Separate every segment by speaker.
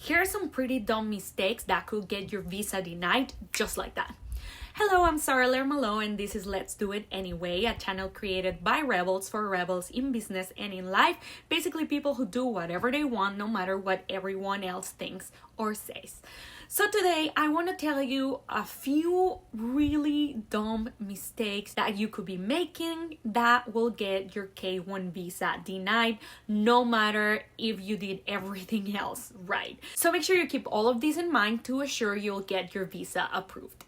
Speaker 1: Here are some pretty dumb mistakes that could get your visa denied just like that. Hello, I'm Sarah Lerma-Lo and this is Let's Do It Anyway, a channel created by rebels for rebels in business and in life. Basically people who do whatever they want no matter what everyone else thinks or says. So today I want to tell you a few really dumb mistakes that you could be making that will get your K1 visa denied no matter if you did everything else right. So make sure you keep all of these in mind to assure you'll get your visa approved.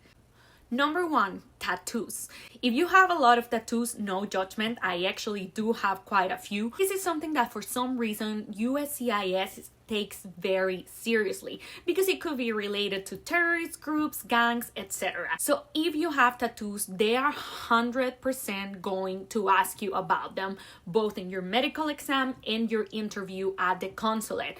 Speaker 1: Number 1, tattoos. If you have a lot of tattoos, no judgment. I actually do have quite a few. This is something that for some reason USCIS takes very seriously because it could be related to terrorist groups, gangs, etc. So if you have tattoos, they are 100% going to ask you about them, both in your medical exam and your interview at the consulate.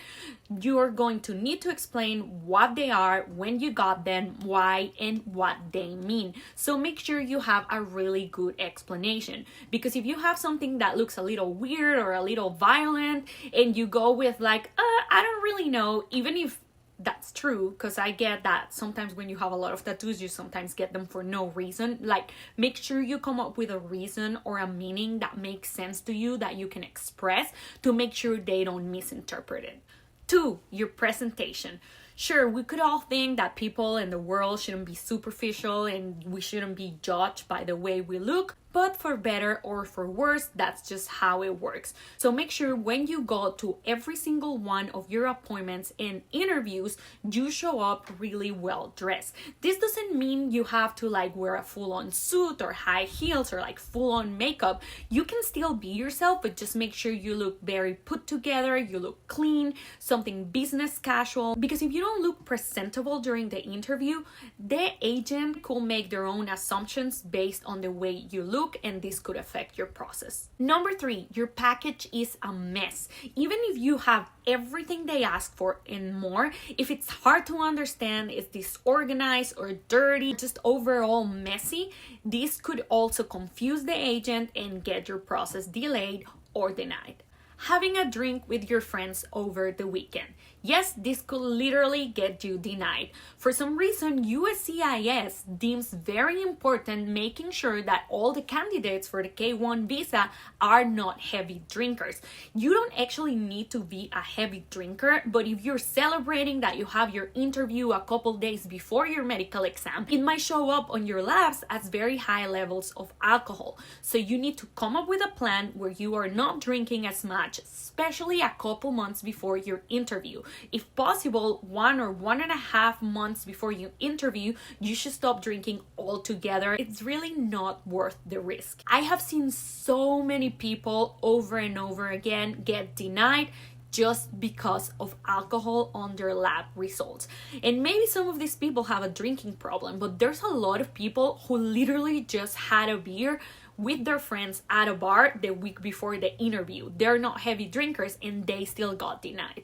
Speaker 1: You're going to need to explain what they are, when you got them, why, and what they mean. So make sure you have a really good explanation, because if you have something that looks a little weird or a little violent and you go with like, I don't really know, even if that's true, because I get that sometimes when you have a lot of tattoos, you sometimes get them for no reason. Like, make sure you come up with a reason or a meaning that makes sense to you that you can express to make sure they don't misinterpret it. 2, your presentation. Sure, we could all think that people in the world shouldn't be superficial and we shouldn't be judged by the way we look, but for better or for worse, that's just how it works. So make sure when you go to every single one of your appointments and interviews, you show up really well dressed. This doesn't mean you have to like wear a full-on suit or high heels or like full-on makeup. You can still be yourself, but just make sure you look very put together, you look clean, something business casual. Because if you don't look presentable during the interview, the agent could make their own assumptions based on the way you look, and this could affect your process. Number 3, your package is a mess. Even if you have everything they ask for and more, if it's hard to understand, it's disorganized or dirty, just overall messy, this could also confuse the agent and get your process delayed or denied. Having a drink with your friends over the weekend. Yes, this could literally get you denied. For some reason, USCIS deems very important making sure that all the candidates for the K1 visa are not heavy drinkers. You don't actually need to be a heavy drinker, but if you're celebrating that you have your interview a couple days before your medical exam, it might show up on your labs as very high levels of alcohol. So you need to come up with a plan where you are not drinking as much, especially a couple months before your interview. If possible, 1 or 1.5 months before you interview, you should stop drinking altogether. It's really not worth the risk. I have seen so many people over and over again get denied just because of alcohol on their lab results. And maybe some of these people have a drinking problem, but there's a lot of people who literally just had a beer with their friends at a bar the week before the interview. They're not heavy drinkers and they still got denied.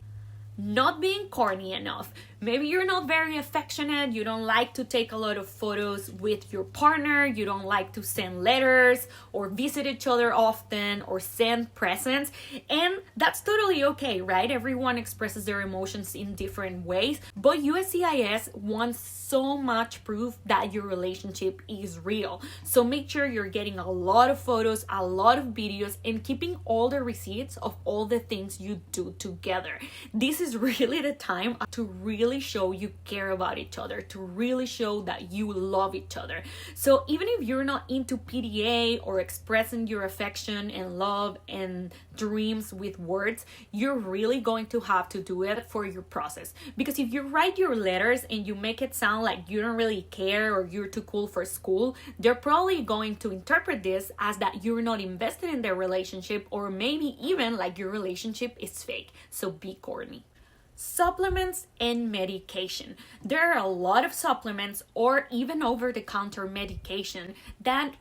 Speaker 1: Not being corny enough. Maybe you're not very affectionate, you don't like to take a lot of photos with your partner, you don't like to send letters or visit each other often or send presents, and that's totally okay, right? Everyone expresses their emotions in different ways, but USCIS wants so much proof that your relationship is real. So make sure you're getting a lot of photos, a lot of videos, and keeping all the receipts of all the things you do together. This is really the time to really show you care about each other, to really show that you love each other. So even if you're not into PDA or expressing your affection and love and dreams with words, you're really going to have to do it for your process. Because if you write your letters and you make it sound like you don't really care or you're too cool for school, they're probably going to interpret this as that you're not invested in their relationship, or maybe even like your relationship is fake. So be corny. Supplements and medication. There are a lot of supplements or even over-the-counter medication that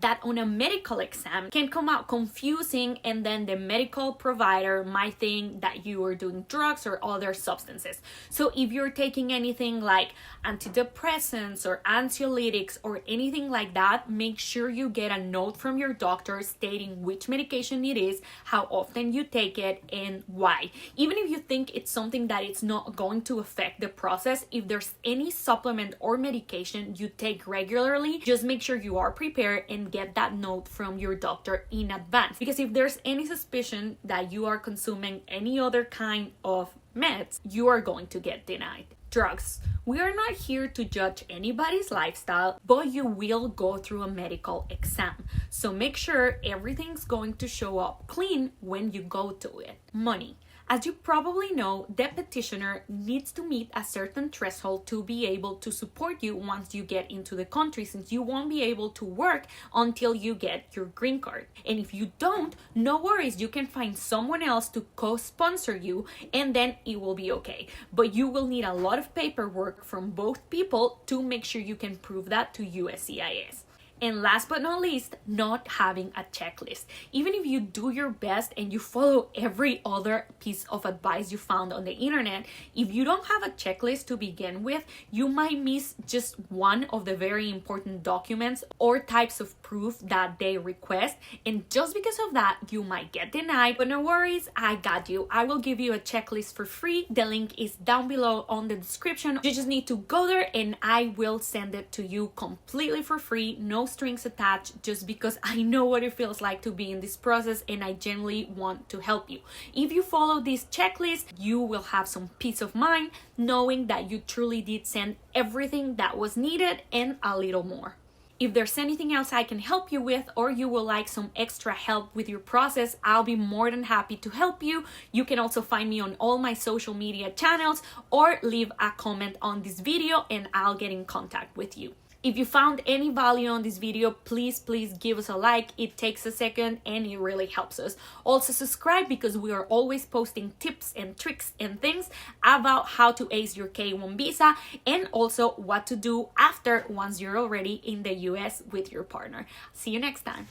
Speaker 1: that on a medical exam can come out confusing, and then the medical provider might think that you are doing drugs or other substances. So if you're taking anything like antidepressants or anxiolytics or anything like that, make sure you get a note from your doctor stating which medication it is, how often you take it, and why. Even if you think it's something that it's not going to affect the process, if there's any supplement or medication you take regularly, just make sure you are prepared and get that note from your doctor in advance. Because if there's any suspicion that you are consuming any other kind of meds, you are going to get denied. Drugs. We are not here to judge anybody's lifestyle, but you will go through a medical exam. So make sure everything's going to show up clean when you go to it. Money. As you probably know, the petitioner needs to meet a certain threshold to be able to support you once you get into the country, since you won't be able to work until you get your green card. And if you don't, no worries, you can find someone else to co-sponsor you, and then it will be okay. But you will need a lot of paperwork from both people to make sure you can prove that to USCIS. And last but not least, not having a checklist. Even if you do your best and you follow every other piece of advice you found on the internet, if you don't have a checklist to begin with, you might miss just one of the very important documents or types of proof that they request. And just because of that, you might get denied. But no worries, I got you. I will give you a checklist for free. The link is down below on the description. You just need to go there and I will send it to you completely for free. No strings attached, just because I know what it feels like to be in this process and I genuinely want to help you. If you follow this checklist, you will have some peace of mind knowing that you truly did send everything that was needed and a little more. If there's anything else I can help you with, or you would like some extra help with your process, I'll be more than happy to help you. You can also find me on all my social media channels or leave a comment on this video and I'll get in contact with you. If you found any value on this video, please give us a like. It takes a second and it really helps us. Also subscribe, because we are always posting tips and tricks and things about how to ace your K1 visa, and also what to do after once you're already in the US with your partner. See you next time.